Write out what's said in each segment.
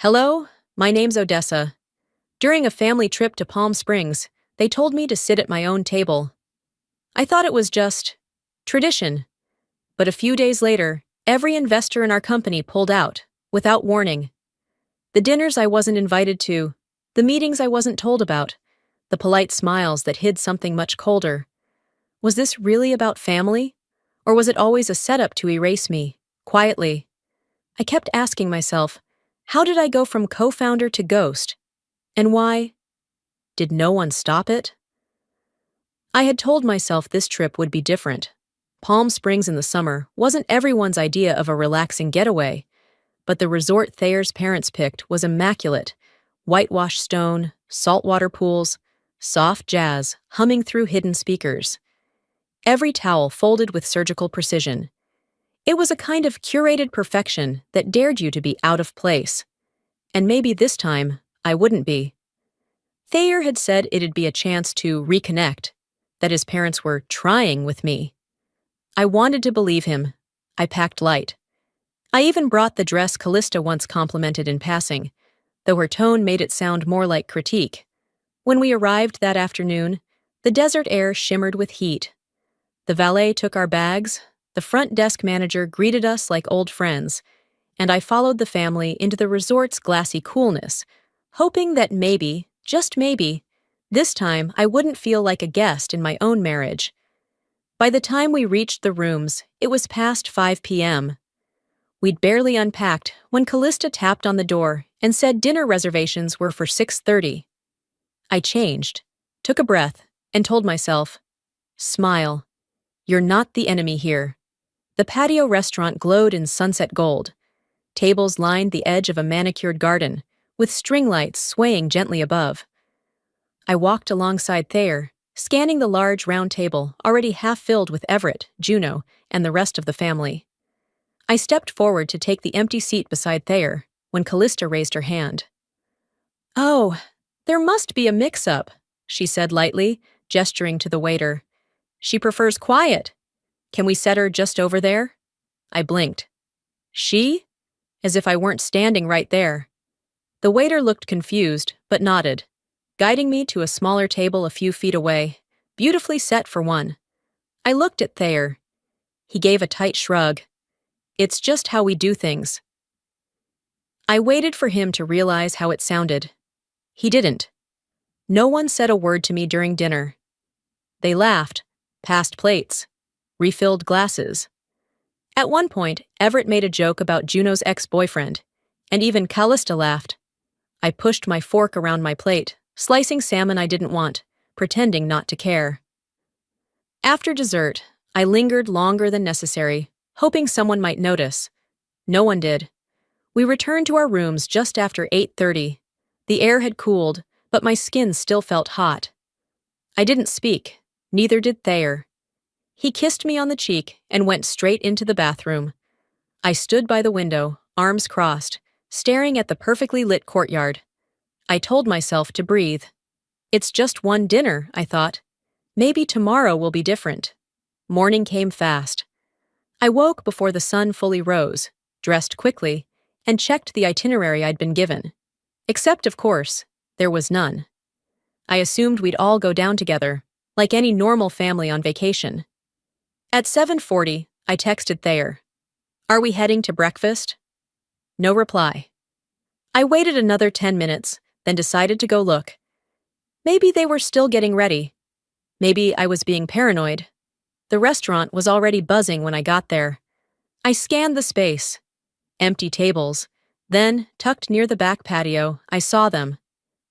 Hello, my name's Odessa. During a family trip to Palm Springs, they told me to sit at my own table. I thought it was just tradition, but a few days later, every investor in our company pulled out, without warning. The dinners I wasn't invited to, the meetings I wasn't told about, the polite smiles that hid something much colder. Was this really about family? Or was it always a setup to erase me, quietly? I kept asking myself, how did I go from co-founder to ghost? And why? Did no one stop it? I had told myself this trip would be different. Palm Springs in the summer wasn't everyone's idea of a relaxing getaway, but the resort Thayer's parents picked was immaculate. Whitewashed stone, saltwater pools, soft jazz humming through hidden speakers. Every towel folded with surgical precision. It was a kind of curated perfection that dared you to be out of place. And maybe this time, I wouldn't be. Thayer had said it'd be a chance to reconnect, that his parents were trying with me. I wanted to believe him. I packed light. I even brought the dress Callista once complimented in passing, though her tone made it sound more like critique. When we arrived that afternoon, the desert air shimmered with heat. The valet took our bags, the front desk manager greeted us like old friends, and I followed the family into the resort's glassy coolness, hoping that maybe, just maybe, this time I wouldn't feel like a guest in my own marriage. By the time we reached the rooms, it was past 5 p.m. We'd barely unpacked when Callista tapped on the door and said dinner reservations were for 6:30. I changed, took a breath, and told myself, smile. You're not the enemy here. The patio restaurant glowed in sunset gold. Tables lined the edge of a manicured garden, with string lights swaying gently above. I walked alongside Thayer, scanning the large round table already half filled with Everett, Juno, and the rest of the family. I stepped forward to take the empty seat beside Thayer when Callista raised her hand. Oh, there must be a mix-up, she said lightly, gesturing to the waiter. She prefers quiet. Can we set her just over there? I blinked. She? As if I weren't standing right there. The waiter looked confused, but nodded, guiding me to a smaller table a few feet away, beautifully set for one. I looked at Thayer. He gave a tight shrug. It's just how we do things. I waited for him to realize how it sounded. He didn't. No one said a word to me during dinner. They laughed, passed plates, refilled glasses. At one point, Everett made a joke about Juno's ex-boyfriend, and even Callista laughed. I pushed my fork around my plate, slicing salmon I didn't want, pretending not to care. After dessert, I lingered longer than necessary, hoping someone might notice. No one did. We returned to our rooms just after 8:30. The air had cooled, but my skin still felt hot. I didn't speak, neither did Thayer. He kissed me on the cheek and went straight into the bathroom. I stood by the window, arms crossed, staring at the perfectly lit courtyard. I told myself to breathe. It's just one dinner, I thought. Maybe tomorrow will be different. Morning came fast. I woke before the sun fully rose, dressed quickly, and checked the itinerary I'd been given. Except, of course, there was none. I assumed we'd all go down together, like any normal family on vacation. At 7:40, I texted Thayer. Are we heading to breakfast? No reply. I waited another 10 minutes, then decided to go look. Maybe they were still getting ready. Maybe I was being paranoid. The restaurant was already buzzing when I got there. I scanned the space. Empty tables. Then, tucked near the back patio, I saw them.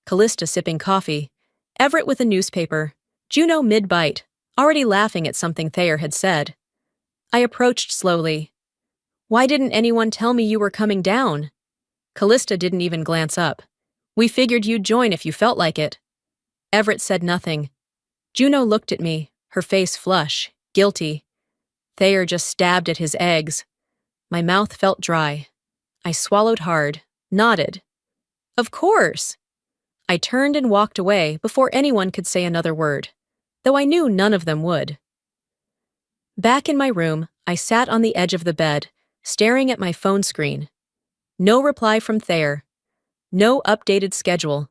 Callista sipping coffee, Everett with a newspaper, Juno mid-bite, already laughing at something Thayer had said. I approached slowly. Why didn't anyone tell me you were coming down? Callista didn't even glance up. We figured you'd join if you felt like it. Everett said nothing. Juno looked at me, her face flush, guilty. Thayer just stabbed at his eggs. My mouth felt dry. I swallowed hard, nodded. Of course. I turned and walked away before anyone could say another word, though I knew none of them would. Back in my room, I sat on the edge of the bed, staring at my phone screen. No reply from Thayer. No updated schedule.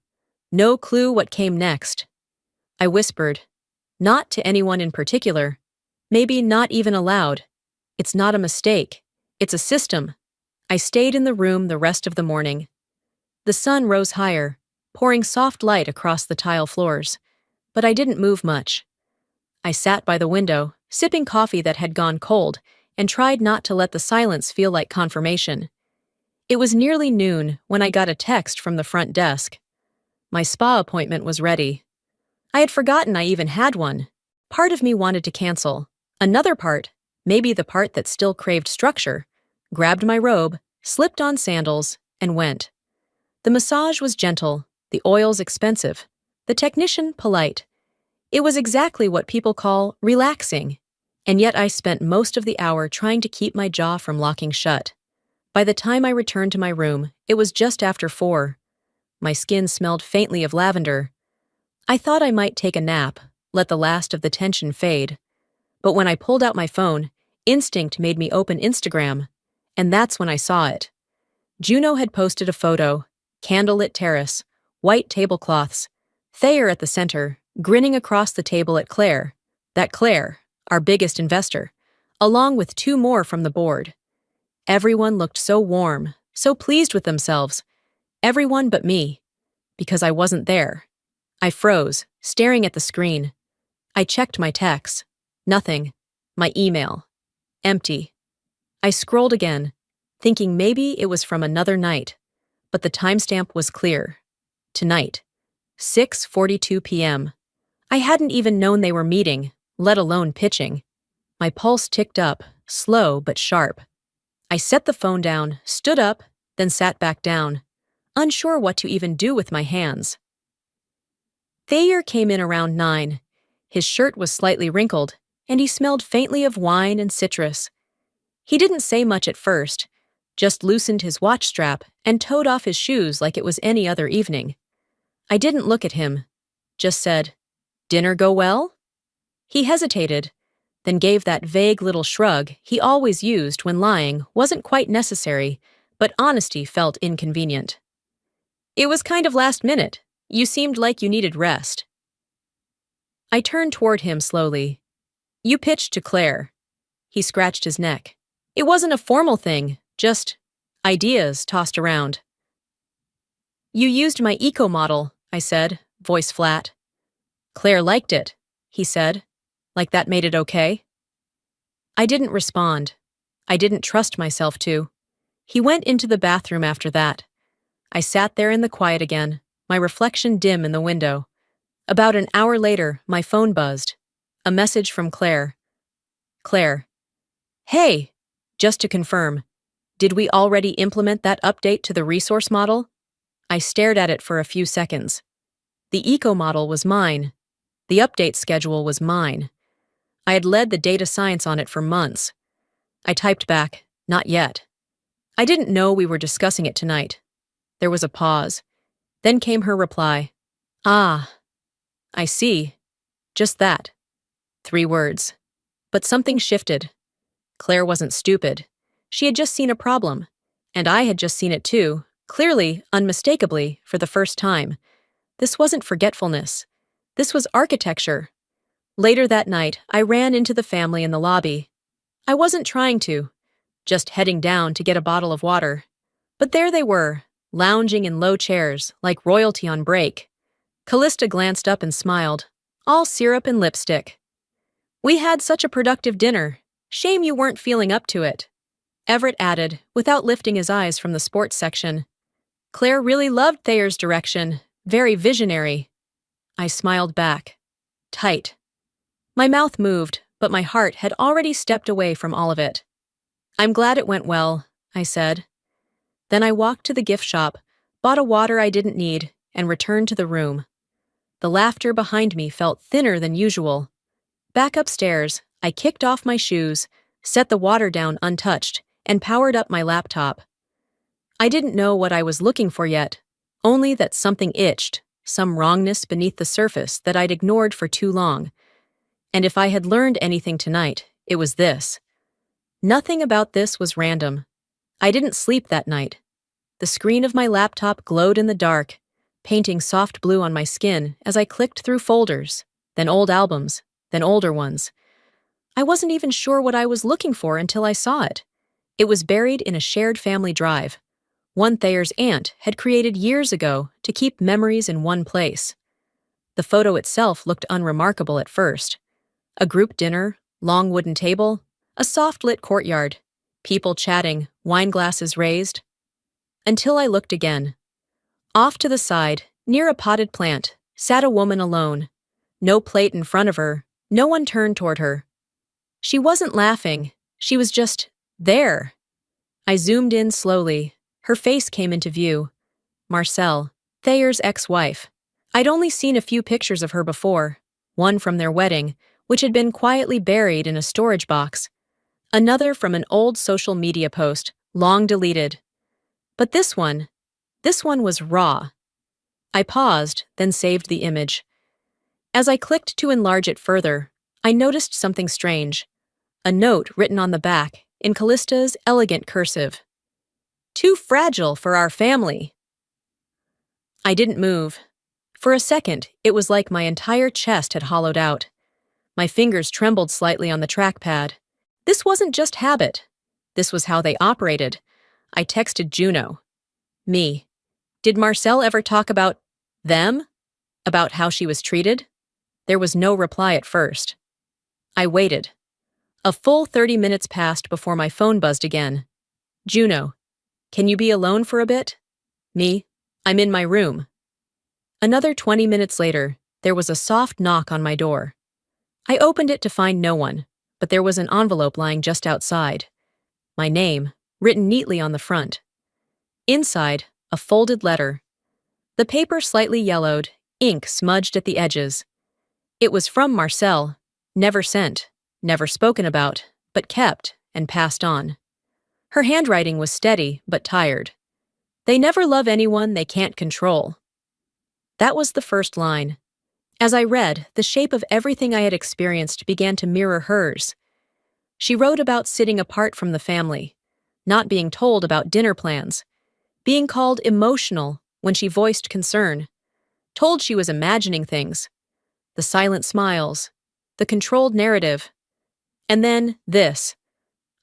No clue what came next. I whispered, not to anyone in particular. Maybe not even aloud. It's not a mistake. It's a system. I stayed in the room the rest of the morning. The sun rose higher, pouring soft light across the tile floors, but I didn't move much. I sat by the window, sipping coffee that had gone cold, and tried not to let the silence feel like confirmation. It was nearly noon when I got a text from the front desk. My spa appointment was ready. I had forgotten I even had one. Part of me wanted to cancel. Another part, maybe the part that still craved structure, grabbed my robe, slipped on sandals, and went. The massage was gentle, the oils expensive, the technician polite. It was exactly what people call relaxing, and yet I spent most of the hour trying to keep my jaw from locking shut. By the time I returned to my room, it was just after 4. My skin smelled faintly of lavender. I thought I might take a nap, let the last of the tension fade. But when I pulled out my phone, instinct made me open Instagram, and that's when I saw it. Juno had posted a photo, candlelit terrace, white tablecloths, Thayer at the center, grinning across the table at Claire, our biggest investor, along with 2 more from the board. Everyone looked so warm, so pleased with themselves. Everyone but me, because I wasn't there. I froze, staring at the screen. I checked my texts. Nothing. My email. Empty. I scrolled again, thinking maybe it was from another night, but the timestamp was clear. Tonight. 6:42 p.m. I hadn't even known they were meeting, let alone pitching. My pulse ticked up, slow but sharp. I set the phone down, stood up, then sat back down, unsure what to even do with my hands. Thayer came in around 9. His shirt was slightly wrinkled, and he smelled faintly of wine and citrus. He didn't say much at first, just loosened his watch strap and toed off his shoes like it was any other evening. I didn't look at him, just said, "Dinner go well?" He hesitated, then gave that vague little shrug he always used when lying wasn't quite necessary, but honesty felt inconvenient. "It was kind of last minute. You seemed like you needed rest." I turned toward him slowly. "You pitched to Claire." He scratched his neck. "It wasn't a formal thing, just ideas tossed around." "You used my eco model," I said, voice flat. "Claire liked it," he said, like that made it okay. I didn't respond. I didn't trust myself to. He went into the bathroom after that. I sat there in the quiet again, my reflection dim in the window. About an hour later, my phone buzzed. A message from Claire. Claire. "Hey, just to confirm, did we already implement that update to the resource model?" I stared at it for a few seconds. The eco model was mine. The update schedule was mine. I had led the data science on it for months. I typed back, "Not yet." I didn't know we were discussing it tonight. There was a pause. Then came her reply. "Ah, I see. Just that." 3 words. But something shifted. Claire wasn't stupid. She had just seen a problem. And I had just seen it too, clearly, unmistakably, for the first time. This wasn't forgetfulness. This was architecture. Later that night, I ran into the family in the lobby. I wasn't trying to, just heading down to get a bottle of water. But there they were, lounging in low chairs, like royalty on break. Callista glanced up and smiled, all syrup and lipstick. "We had such a productive dinner. Shame you weren't feeling up to it," Everett added, without lifting his eyes from the sports section. "Claire really loved Thayer's direction. Very visionary." I smiled back. Tight. My mouth moved, but my heart had already stepped away from all of it. "I'm glad it went well," I said. Then I walked to the gift shop, bought a water I didn't need, and returned to the room. The laughter behind me felt thinner than usual. Back upstairs, I kicked off my shoes, set the water down untouched, and powered up my laptop. I didn't know what I was looking for yet, only that something itched, some wrongness beneath the surface that I'd ignored for too long. And if I had learned anything tonight, it was this. Nothing about this was random. I didn't sleep that night. The screen of my laptop glowed in the dark, painting soft blue on my skin as I clicked through folders, then old albums, then older ones. I wasn't even sure what I was looking for until I saw it. It was buried in a shared family drive. One Thayer's aunt had created years ago to keep memories in one place. The photo itself looked unremarkable at first. A group dinner, long wooden table, a soft-lit courtyard, people chatting, wine glasses raised. Until I looked again. Off to the side, near a potted plant, sat a woman alone. No plate in front of her, no one turned toward her. She wasn't laughing, she was just there. I zoomed in slowly. Her face came into view. Marcelle, Thayer's ex-wife. I'd only seen a few pictures of her before, one from their wedding, which had been quietly buried in a storage box, another from an old social media post, long deleted. But this one was raw. I paused, then saved the image. As I clicked to enlarge it further, I noticed something strange. A note written on the back, in Callista's elegant cursive. "Too fragile for our family." I didn't move. For a second, it was like my entire chest had hollowed out. My fingers trembled slightly on the trackpad. This wasn't just habit. This was how they operated. I texted Juno. Me. Did Marcelle ever talk about them? About how she was treated? There was no reply at first. I waited. A full 30 minutes passed before my phone buzzed again. Juno. Can you be alone for a bit? Me. I'm in my room. Another 20 minutes later, there was a soft knock on my door. I opened it to find no one, but there was an envelope lying just outside. My name, written neatly on the front. Inside, a folded letter. The paper slightly yellowed, ink smudged at the edges. It was from Marcelle, never sent, never spoken about, but kept and passed on. Her handwriting was steady but tired. They never love anyone they can't control. That was the first line. As I read, the shape of everything I had experienced began to mirror hers. She wrote about sitting apart from the family, not being told about dinner plans, being called emotional when she voiced concern, told she was imagining things, the silent smiles, the controlled narrative, and then this.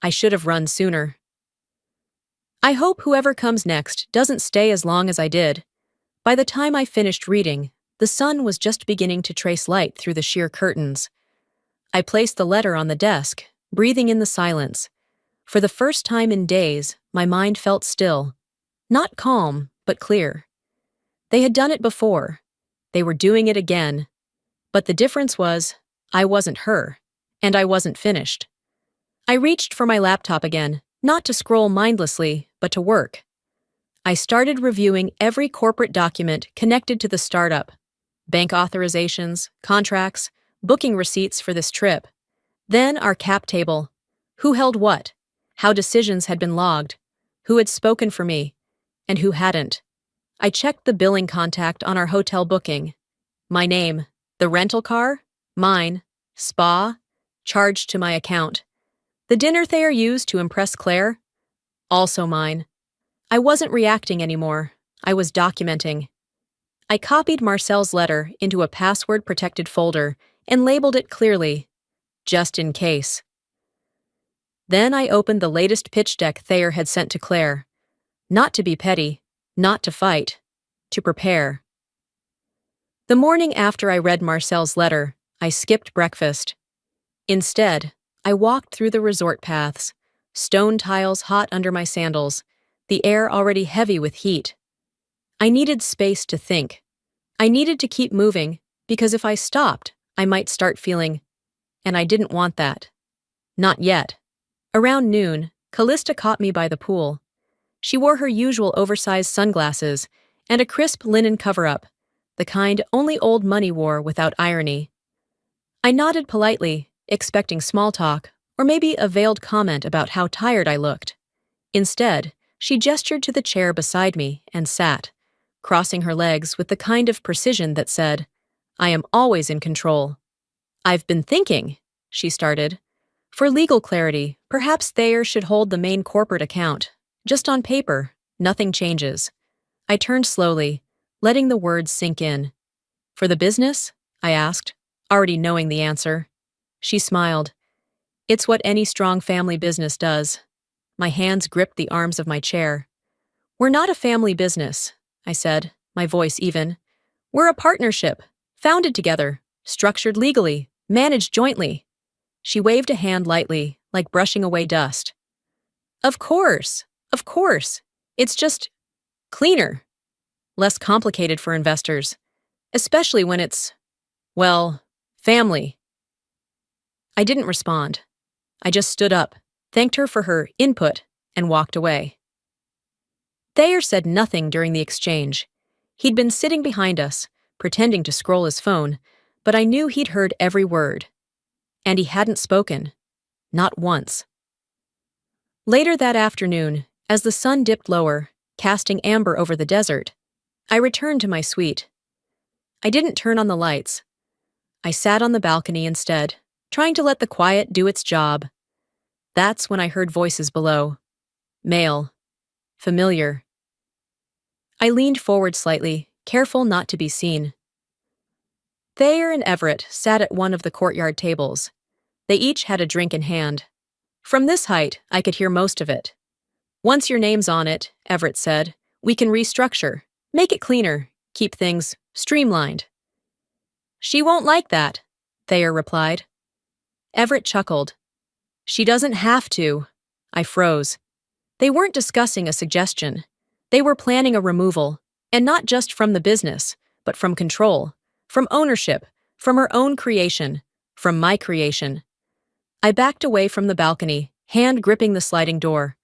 I should have run sooner. I hope whoever comes next doesn't stay as long as I did. By the time I finished reading, the sun was just beginning to trace light through the sheer curtains. I placed the letter on the desk, breathing in the silence. For the first time in days, my mind felt still. Not calm, but clear. They had done it before. They were doing it again. But the difference was, I wasn't her, and I wasn't finished. I reached for my laptop again, not to scroll mindlessly, but to work. I started reviewing every corporate document connected to the startup. Bank authorizations, contracts, booking receipts for this trip. Then our cap table. Who held what? How decisions had been logged. Who had spoken for me, and who hadn't. I checked the billing contact on our hotel booking. My name. The rental car? Mine. Spa? Charged to my account. The dinner Thayer used to impress Claire? Also mine. I wasn't reacting anymore. I was documenting. I copied Marcelle's letter into a password-protected folder and labeled it clearly, just in case. Then I opened the latest pitch deck Thayer had sent to Claire. Not to be petty, not to fight, to prepare. The morning after I read Marcelle's letter, I skipped breakfast. Instead, I walked through the resort paths, stone tiles hot under my sandals, the air already heavy with heat. I needed space to think. I needed to keep moving, because if I stopped, I might start feeling, and I didn't want that. Not yet. Around noon, Callista caught me by the pool. She wore her usual oversized sunglasses and a crisp linen cover-up, the kind only old money wore without irony. I nodded politely, expecting small talk, or maybe a veiled comment about how tired I looked. Instead, she gestured to the chair beside me and sat, crossing her legs with the kind of precision that said, I am always in control. I've been thinking, she started. For legal clarity, perhaps Thayer should hold the main corporate account, just on paper, Nothing changes. I turned slowly, letting the words sink in. For the business? I asked, already knowing the answer. She smiled. It's what any strong family business does. My hands gripped the arms of my chair. We're not a family business, I said, my voice even. We're a partnership, founded together, structured legally, managed jointly. She waved a hand lightly, like brushing away dust. Of course. It's just cleaner, less complicated for investors, especially when it's, well, family. I didn't respond. I just stood up, thanked her for her input, and walked away. Thayer said nothing during the exchange. He'd been sitting behind us, pretending to scroll his phone, but I knew he'd heard every word. And he hadn't spoken. Not once. Later that afternoon, as the sun dipped lower, casting amber over the desert, I returned to my suite. I didn't turn on the lights. I sat on the balcony instead, trying to let the quiet do its job. That's when I heard voices below. Male. Familiar. I leaned forward slightly, careful not to be seen. Thayer and Everett sat at one of the courtyard tables. They each had a drink in hand. From this height, I could hear most of it. Once your name's on it, Everett said, we can restructure, make it cleaner, keep things streamlined. She won't like that, Thayer replied. Everett chuckled. She doesn't have to. I froze. They weren't discussing a suggestion. They were planning a removal, and not just from the business, but from control, from ownership, from her own creation, from my creation. I backed away from the balcony, hand gripping the sliding door.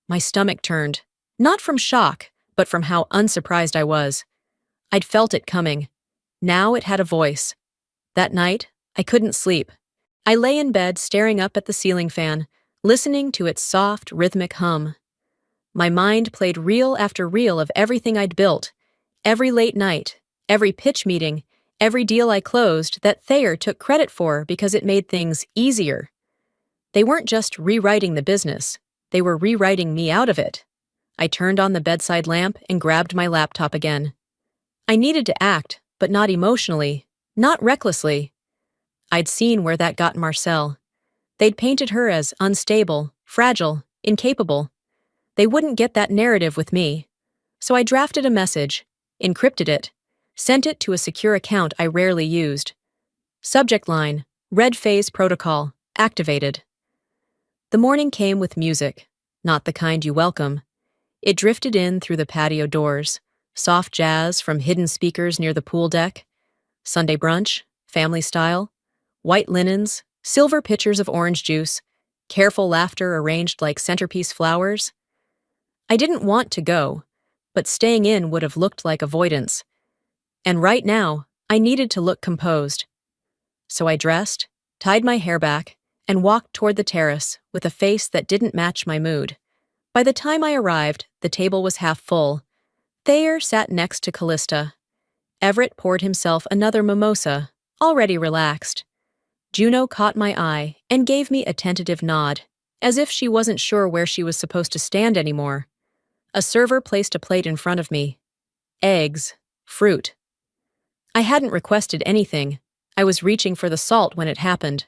My stomach turned, not from shock, but from how unsurprised I was. I'd felt it coming. Now it had a voice. That night, I couldn't sleep. I lay in bed staring up at the ceiling fan, listening to its soft, rhythmic hum. My mind played reel after reel of everything I'd built, every late night, every pitch meeting, every deal I closed that Thayer took credit for because it made things easier. They weren't just rewriting the business, they were rewriting me out of it. I turned on the bedside lamp and grabbed my laptop again. I needed to act, but not emotionally, not recklessly. I'd seen where that got Marcel. They'd painted her as unstable, fragile, incapable. They wouldn't get that narrative with me. So I drafted a message, encrypted it, sent it to a secure account I rarely used. Subject line, Red Phase Protocol, activated. The morning came with music, not the kind you welcome. It drifted in through the patio doors, soft jazz from hidden speakers near the pool deck, Sunday brunch, family style, white linens, silver pitchers of orange juice, careful laughter arranged like centerpiece flowers. I didn't want to go, but staying in would have looked like avoidance. And right now, I needed to look composed. So I dressed, tied my hair back, and walked toward the terrace with a face that didn't match my mood. By the time I arrived, the table was half full. Thayer sat next to Callista. Everett poured himself another mimosa, already relaxed. Juno caught my eye and gave me a tentative nod, as if she wasn't sure where she was supposed to stand anymore. A server placed a plate in front of me. Eggs, fruit. I hadn't requested anything. I was reaching for the salt when it happened.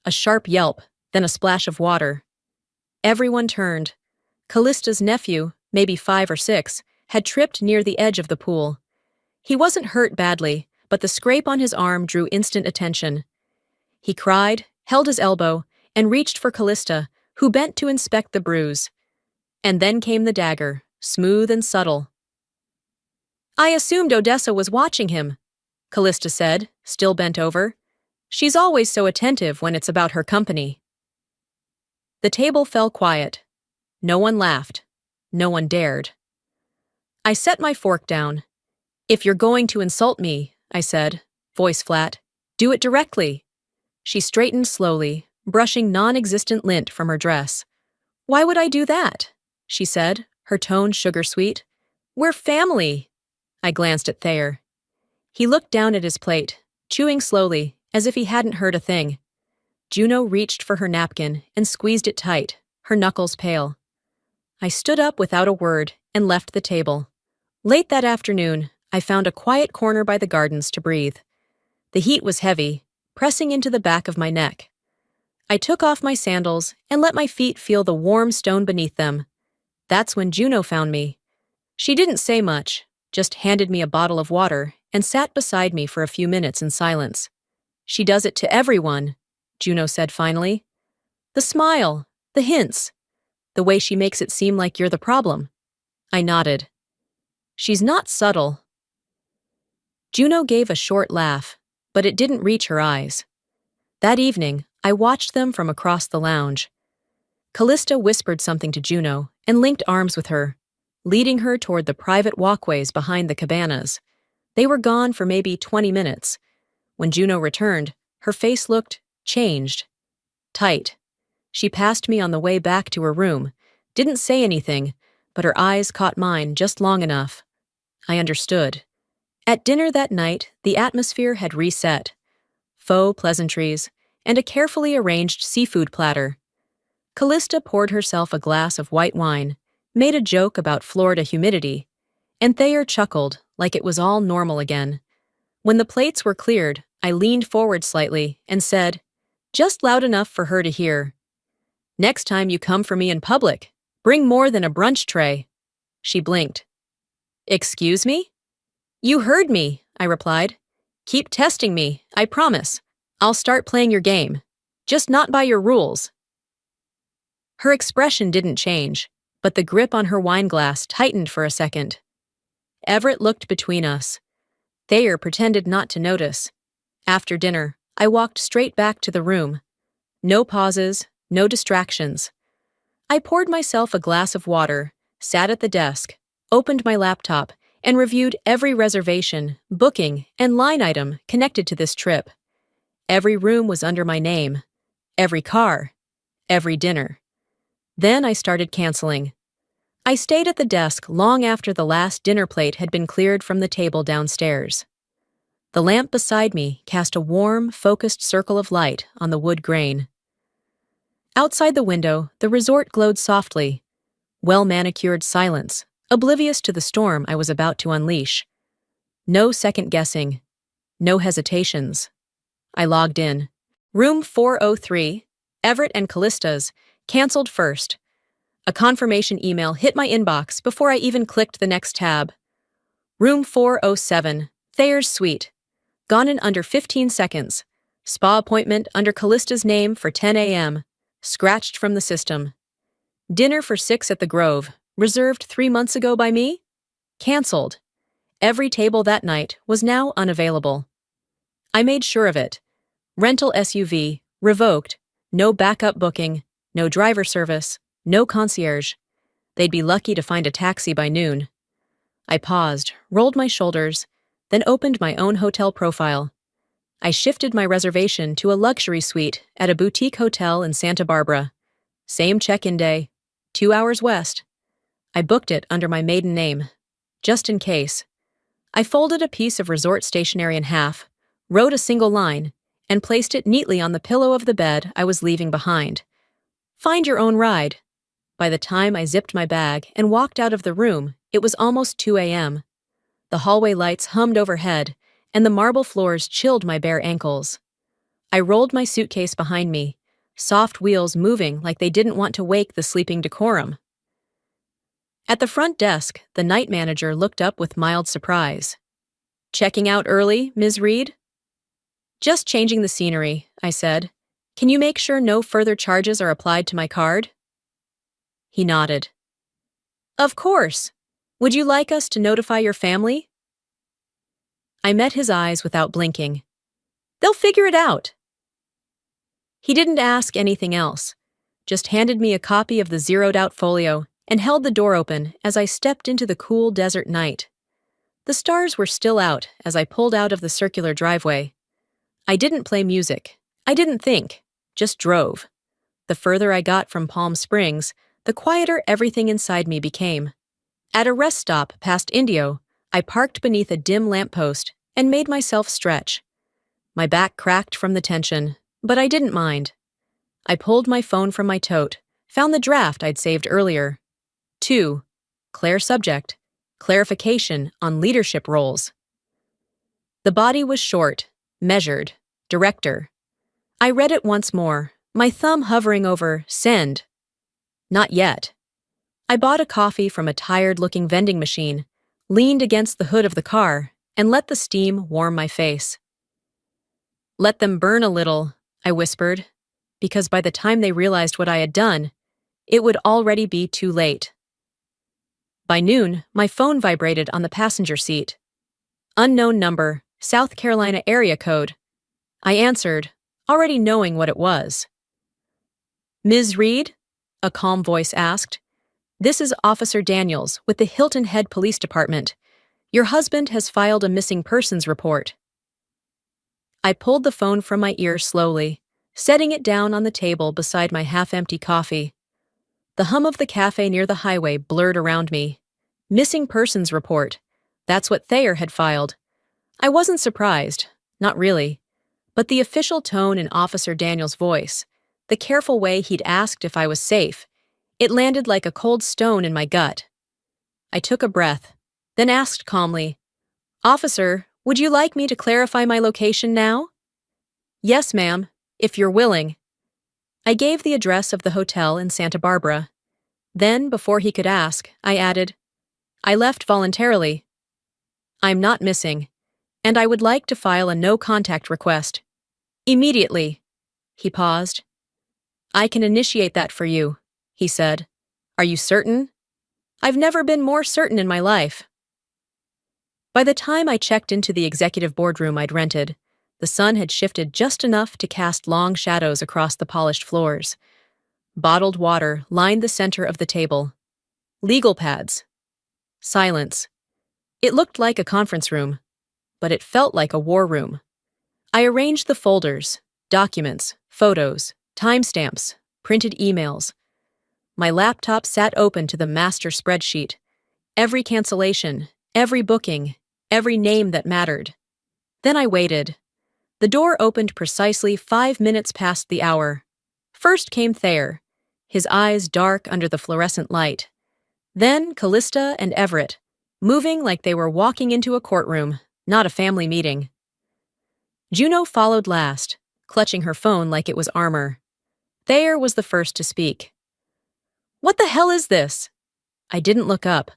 A sharp yelp, then a splash of water. Everyone turned. Callista's nephew, maybe 5 or 6, had tripped near the edge of the pool. He wasn't hurt badly, but the scrape on his arm drew instant attention. He cried, held his elbow, and reached for Callista, who bent to inspect the bruise. And then came the dagger, smooth and subtle. I assumed Odessa was watching him, Callista said, still bent over. She's always so attentive when it's about her company. The table fell quiet. No one laughed. No one dared. I set my fork down. If you're going to insult me, I said, voice flat, do it directly. She straightened slowly, brushing non-existent lint from her dress. Why would I do that? She said, her tone sugar-sweet. We're family. I glanced at Thayer. He looked down at his plate, chewing slowly, as if he hadn't heard a thing. Juno reached for her napkin and squeezed it tight, her knuckles pale. I stood up without a word and left the table. Late that afternoon, I found a quiet corner by the gardens to breathe. The heat was heavy, pressing into the back of my neck. I took off my sandals and let my feet feel the warm stone beneath them. That's when Juno found me. She didn't say much, just handed me a bottle of water and sat beside me for a few minutes in silence. "She does it to everyone," Juno said finally. "The smile, the hints, the way she makes it seem like you're the problem." I nodded. "She's not subtle." Juno gave a short laugh, but it didn't reach her eyes. That evening, I watched them from across the lounge. Callista whispered something to Juno and linked arms with her, leading her toward the private walkways behind the cabanas. They were gone for maybe 20 minutes. When Juno returned, her face looked changed, tight. She passed me on the way back to her room, didn't say anything, but her eyes caught mine just long enough. I understood. At dinner that night, the atmosphere had reset. Faux pleasantries, and a carefully arranged seafood platter. Callista poured herself a glass of white wine, made a joke about Florida humidity, and Thayer chuckled like it was all normal again. When the plates were cleared, I leaned forward slightly and said, just loud enough for her to hear, "Next time you come for me in public, bring more than a brunch tray." She blinked. "Excuse me?" "You heard me," I replied. "Keep testing me, I promise. I'll start playing your game. Just not by your rules." Her expression didn't change, but the grip on her wineglass tightened for a second. Everett looked between us. Thayer pretended not to notice. After dinner, I walked straight back to the room. No pauses, no distractions. I poured myself a glass of water, sat at the desk, opened my laptop, and reviewed every reservation, booking, and line item connected to this trip. Every room was under my name. Every car. Every dinner. Then I started canceling. I stayed at the desk long after the last dinner plate had been cleared from the table downstairs. The lamp beside me cast a warm, focused circle of light on the wood grain. Outside the window, the resort glowed softly. Well-manicured silence, oblivious to the storm I was about to unleash. No second-guessing. No hesitations. I logged in. Room 403, Everett and Callista's, canceled first. A confirmation email hit my inbox before I even clicked the next tab. Room 407, Thayer's suite. Gone in under 15 seconds. Spa appointment under Callista's name for 10 a.m. Scratched from the system. Dinner for 6 at the Grove, reserved 3 months ago by me? Cancelled. Every table that night was now unavailable. I made sure of it. Rental SUV, revoked. No backup booking, no driver service, no concierge. They'd be lucky to find a taxi by noon. I paused, rolled my shoulders, then opened my own hotel profile. I shifted my reservation to a luxury suite at a boutique hotel in Santa Barbara. Same check-in day, 2 hours west. I booked it under my maiden name, just in case. I folded a piece of resort stationery in half, wrote a single line, and placed it neatly on the pillow of the bed I was leaving behind. Find your own ride. By the time I zipped my bag and walked out of the room, it was almost 2 a.m. The hallway lights hummed overhead, and the marble floors chilled my bare ankles. I rolled my suitcase behind me, soft wheels moving like they didn't want to wake the sleeping decorum. At the front desk, the night manager looked up with mild surprise. "Checking out early, Ms. Reed?" "Just changing the scenery," I said. "Can you make sure no further charges are applied to my card?" He nodded. "Of course. Would you like us to notify your family?" I met his eyes without blinking. "They'll figure it out." He didn't ask anything else, just handed me a copy of the zeroed-out folio and held the door open as I stepped into the cool desert night. The stars were still out as I pulled out of the circular driveway. I didn't play music. I didn't think, just drove. The further I got from Palm Springs, the quieter everything inside me became. At a rest stop past Indio, I parked beneath a dim lamppost and made myself stretch. My back cracked from the tension, but I didn't mind. I pulled my phone from my tote, found the draft I'd saved earlier. 2. Clear subject. Clarification on leadership roles. The body was short, measured, director. I read it once more, my thumb hovering over send. Not yet. I bought a coffee from a tired-looking vending machine, leaned against the hood of the car, and let the steam warm my face. Let them burn a little, I whispered, because by the time they realized what I had done, it would already be too late. By noon, my phone vibrated on the passenger seat. Unknown number, South Carolina area code. I answered, already knowing what it was. Ms. Reed? A calm voice asked. This is Officer Daniels with the Hilton Head Police Department. Your husband has filed a missing persons report. I pulled the phone from my ear slowly, setting it down on the table beside my half-empty coffee. The hum of the cafe near the highway blurred around me. Missing persons report. That's what Thayer had filed. I wasn't surprised, not really. But the official tone in Officer Daniels' voice, the careful way he'd asked if I was safe, it landed like a cold stone in my gut. I took a breath, then asked calmly, Officer, would you like me to clarify my location now? Yes, ma'am, if you're willing. I gave the address of the hotel in Santa Barbara. Then, before he could ask, I added, I left voluntarily. I'm not missing, and I would like to file a no-contact request. Immediately. He paused. I can initiate that for you, he said. Are you certain? I've never been more certain in my life. By the time I checked into the executive boardroom I'd rented, the sun had shifted just enough to cast long shadows across the polished floors. Bottled water lined the center of the table. Legal pads. Silence. It looked like a conference room, but it felt like a war room. I arranged the folders, documents, photos, timestamps, printed emails. My laptop sat open to the master spreadsheet. Every cancellation, every booking, every name that mattered. Then I waited. The door opened precisely 5 minutes past the hour. First came Thayer, his eyes dark under the fluorescent light. Then Callista and Everett, moving like they were walking into a courtroom, not a family meeting. Juno followed last, clutching her phone like it was armor. Thayer was the first to speak. What the hell is this? I didn't look up.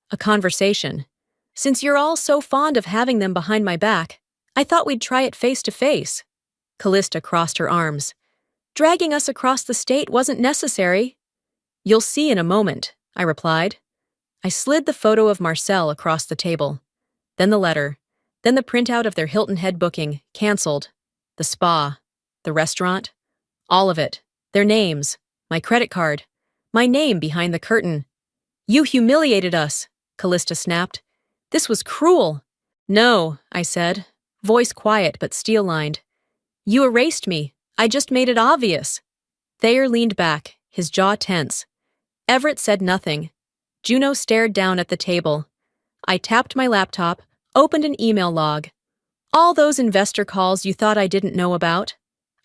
A conversation. Since you're all so fond of having them behind my back, I thought we'd try it face to face. Callista crossed her arms. Dragging us across the state wasn't necessary. You'll see in a moment, I replied. I slid the photo of Marcel across the table. Then the letter. Then the printout of their Hilton Head booking, canceled. The spa. The restaurant. All of it. Their names. My credit card. My name behind the curtain. You humiliated us, Callista snapped. This was cruel. No, I said, voice quiet but steel-lined. You erased me. I just made it obvious. Thayer leaned back, his jaw tense. Everett said nothing. Juno stared down at the table. I tapped my laptop, opened an email log. All those investor calls you thought I didn't know about.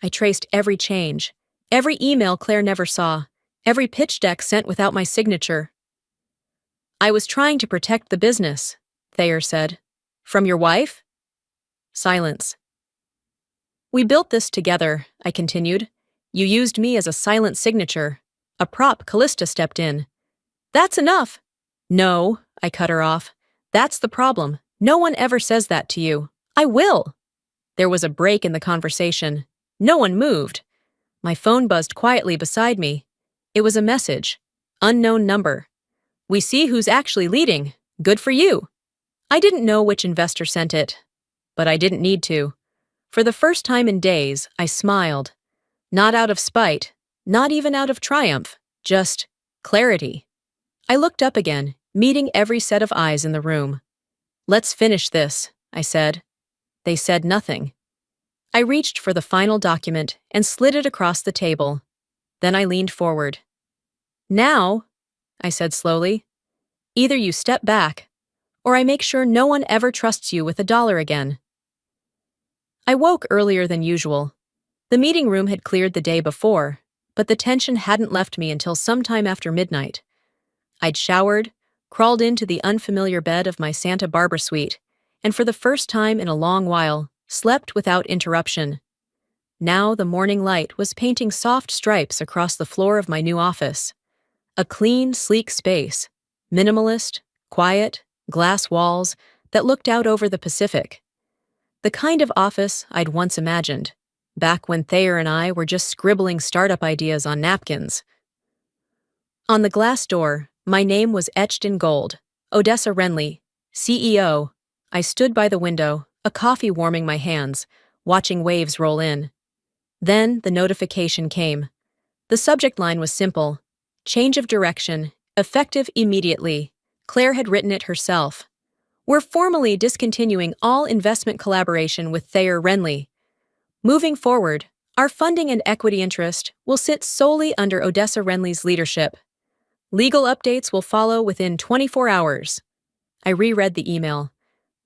I traced every change, every email Claire never saw, every pitch deck sent without my signature. I was trying to protect the business, Thayer said. From your wife? Silence. We built this together, I continued. You used me as a silent signature. A prop. Callista stepped in. That's enough. No, I cut her off. That's the problem. No one ever says that to you. I will. There was a break in the conversation. No one moved. My phone buzzed quietly beside me. It was a message. Unknown number. We see who's actually leading. Good for you. I didn't know which investor sent it, but I didn't need to. For the first time in days, I smiled. Not out of spite, not even out of triumph, just clarity. I looked up again, meeting every set of eyes in the room. Let's finish this, I said. They said nothing. I reached for the final document and slid it across the table. Then I leaned forward. Now, I said slowly, either you step back, or I make sure no one ever trusts you with $1 again. I woke earlier than usual. The meeting room had cleared the day before, but the tension hadn't left me until sometime after midnight. I'd showered, crawled into the unfamiliar bed of my Santa Barbara suite, and for the first time in a long while, slept without interruption. Now the morning light was painting soft stripes across the floor of my new office. A clean, sleek space, minimalist, quiet, glass walls that looked out over the Pacific. The kind of office I'd once imagined, back when Thayer and I were just scribbling startup ideas on napkins. On the glass door, my name was etched in gold, Odessa Renly, CEO. I stood by the window, a coffee warming my hands, watching waves roll in. Then the notification came. The subject line was simple: change of direction, effective immediately. Claire had written it herself. We're formally discontinuing all investment collaboration with Thayer Renly. Moving forward, our funding and equity interest will sit solely under Odessa Renly's leadership. Legal updates will follow within 24 hours. I reread the email.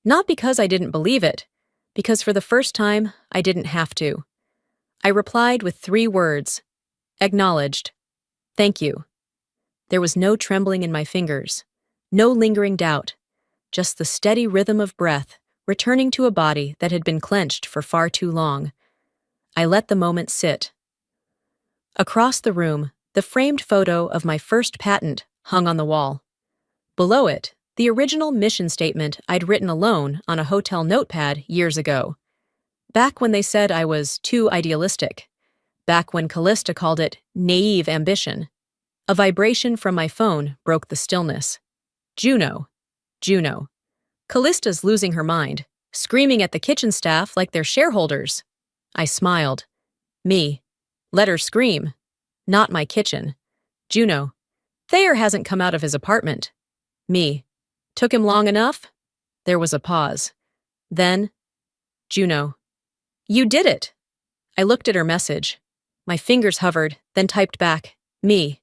Not because I didn't believe it, because for the first time, I didn't have to. I replied with 3 words. Acknowledged. Thank you. There was no trembling in my fingers, no lingering doubt, just the steady rhythm of breath returning to a body that had been clenched for far too long. I let the moment sit. Across the room, the framed photo of my first patent hung on the wall. Below it, the original mission statement I'd written alone on a hotel notepad years ago. Back when they said I was too idealistic. Back when Callista called it naive ambition. A vibration from my phone broke the stillness. Juno. Juno. Callista's losing her mind, screaming at the kitchen staff like they're shareholders. I smiled. Me. Let her scream. Not my kitchen. Juno. Thayer hasn't come out of his apartment. Me. Took him long enough? There was a pause. Then, Juno. You did it. I looked at her message. My fingers hovered, then typed back. Me.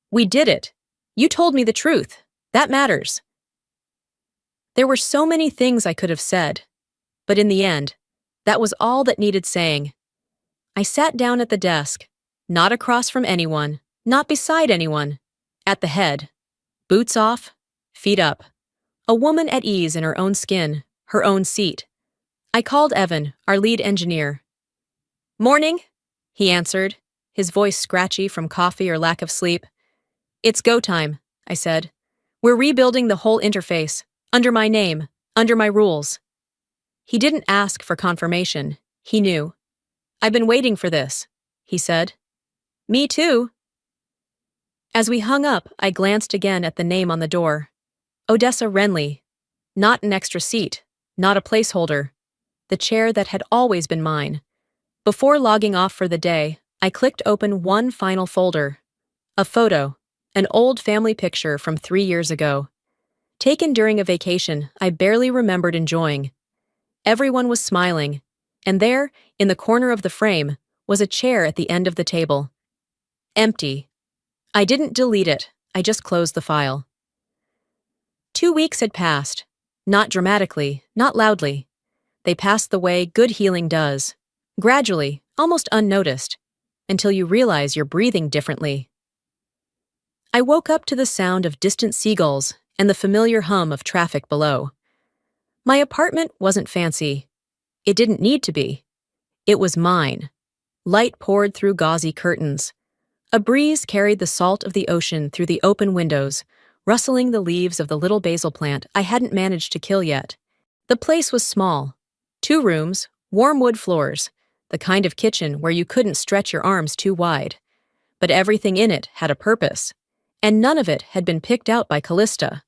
We did it. You told me the truth. That matters. There were so many things I could have said, but in the end, that was all that needed saying. I sat down at the desk, not across from anyone, not beside anyone, at the head. Boots off, feet up. A woman at ease in her own skin, her own seat. I called Evan, our lead engineer. Morning, he answered, his voice scratchy from coffee or lack of sleep. It's go time, I said. We're rebuilding the whole interface, under my name, under my rules. He didn't ask for confirmation. He knew. I've been waiting for this, he said. Me too. As we hung up, I glanced again at the name on the door. Odessa Renly. Not an extra seat, not a placeholder. The chair that had always been mine. Before logging off for the day, I clicked open one final folder. A photo, an old family picture from 3 years ago. Taken during a vacation I barely remembered enjoying. Everyone was smiling, and there, in the corner of the frame, was a chair at the end of the table. Empty. I didn't delete it, I just closed the file. 2 weeks had passed. Not dramatically, not loudly. They passed the way good healing does. Gradually, almost unnoticed, until you realize you're breathing differently. I woke up to the sound of distant seagulls and the familiar hum of traffic below. My apartment wasn't fancy. It didn't need to be. It was mine. Light poured through gauzy curtains. A breeze carried the salt of the ocean through the open windows, rustling the leaves of the little basil plant I hadn't managed to kill yet. The place was small. 2 rooms, warm wood floors, the kind of kitchen where you couldn't stretch your arms too wide. But everything in it had a purpose, and none of it had been picked out by Callista.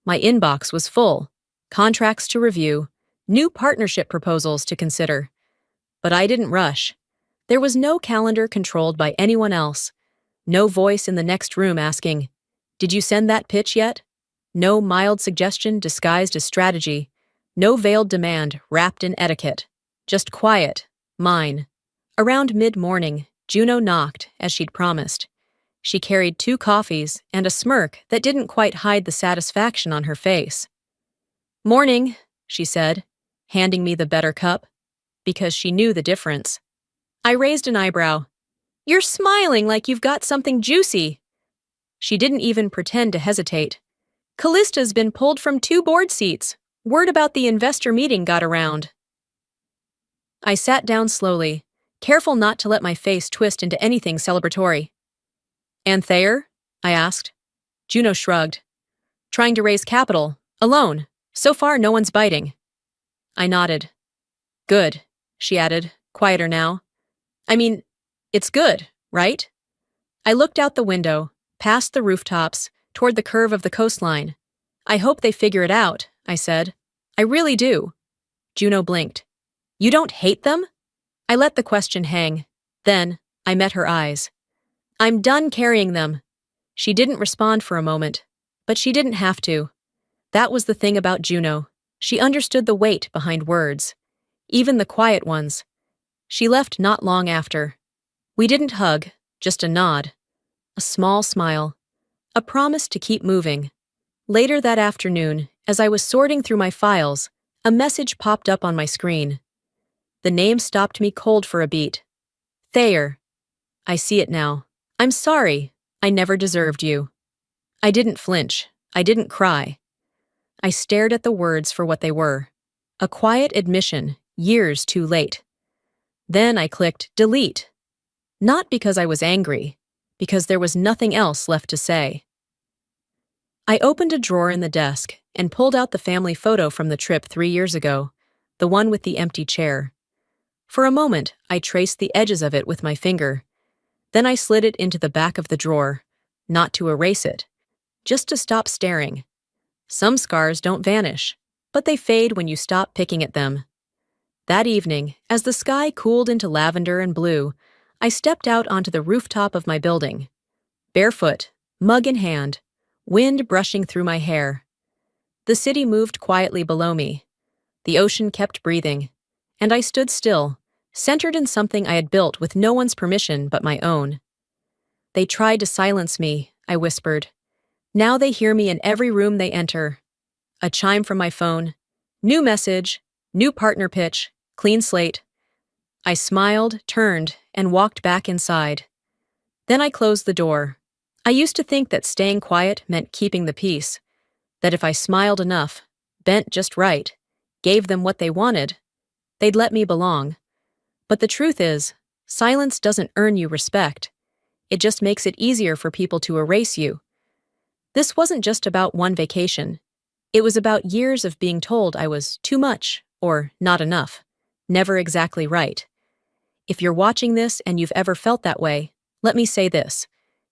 My inbox was full, contracts to review, new partnership proposals to consider. But I didn't rush. There was no calendar controlled by anyone else, no voice in the next room asking, "Did you send that pitch yet?" No mild suggestion disguised as strategy, no veiled demand wrapped in etiquette. Just quiet, mine. Around mid-morning, Juno knocked, as she'd promised. She carried 2 coffees and a smirk that didn't quite hide the satisfaction on her face. "Morning," she said, handing me the better cup, because she knew the difference. I raised an eyebrow. "You're smiling like you've got something juicy." She didn't even pretend to hesitate. Callista's been pulled from 2 board seats. Word about the investor meeting got around. I sat down slowly, careful not to let my face twist into anything celebratory. And Thayer? I asked. Juno shrugged. Trying to raise capital, alone. So far, no one's biting. I nodded. Good, she added, quieter now. I mean, it's good, right? I looked out the window, past the rooftops, toward the curve of the coastline. I hope they figure it out, I said. I really do. Juno blinked. You don't hate them? I let the question hang. Then, I met her eyes. I'm done carrying them. She didn't respond for a moment, but she didn't have to. That was the thing about Juno. She understood the weight behind words, even the quiet ones. She left not long after. We didn't hug, just a nod, a small smile, a promise to keep moving. Later that afternoon, as I was sorting through my files, a message popped up on my screen. The name stopped me cold for a beat. Thayer. I see it now. I'm sorry. I never deserved you. I didn't flinch. I didn't cry. I stared at the words for what they were. A quiet admission, years too late. Then I clicked delete. Not because I was angry, because there was nothing else left to say. I opened a drawer in the desk and pulled out the family photo from the trip 3 years ago, the one with the empty chair. For a moment, I traced the edges of it with my finger. Then I slid it into the back of the drawer, not to erase it, just to stop staring. Some scars don't vanish, but they fade when you stop picking at them. That evening, as the sky cooled into lavender and blue, I stepped out onto the rooftop of my building. Barefoot, mug in hand, wind brushing through my hair. The city moved quietly below me. The ocean kept breathing, and I stood still, centered in something I had built with no one's permission but my own. They tried to silence me, I whispered. Now they hear me in every room they enter. A chime from my phone. New message, new partner pitch, clean slate. I smiled, turned, and walked back inside. Then I closed the door. I used to think that staying quiet meant keeping the peace, that if I smiled enough, bent just right, gave them what they wanted, they'd let me belong. But the truth is, silence doesn't earn you respect. It just makes it easier for people to erase you. This wasn't just about one vacation. It was about years of being told I was too much or not enough, never exactly right. If you're watching this and you've ever felt that way, let me say this.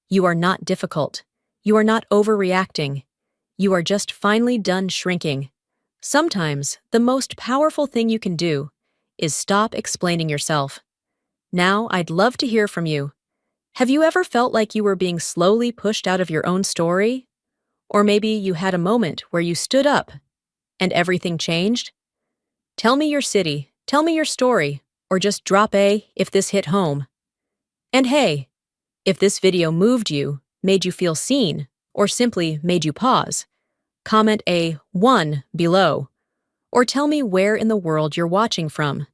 You are not difficult. You are not overreacting. You are just finally done shrinking. Sometimes, the most powerful thing you can do is stop explaining yourself. Now, I'd love to hear from you. Have you ever felt like you were being slowly pushed out of your own story? Or maybe you had a moment where you stood up and everything changed? Tell me your city, tell me your story, or just drop a if this hit home. And hey, if this video moved you, made you feel seen, or simply made you pause, comment a 1 below, or tell me where in the world you're watching from.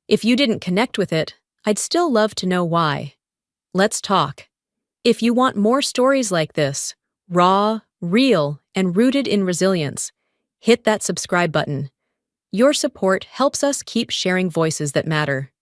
If you didn't connect with it, I'd still love to know why. Let's talk. If you want more stories like this, raw, real, and rooted in resilience, hit that subscribe button. Your support helps us keep sharing voices that matter.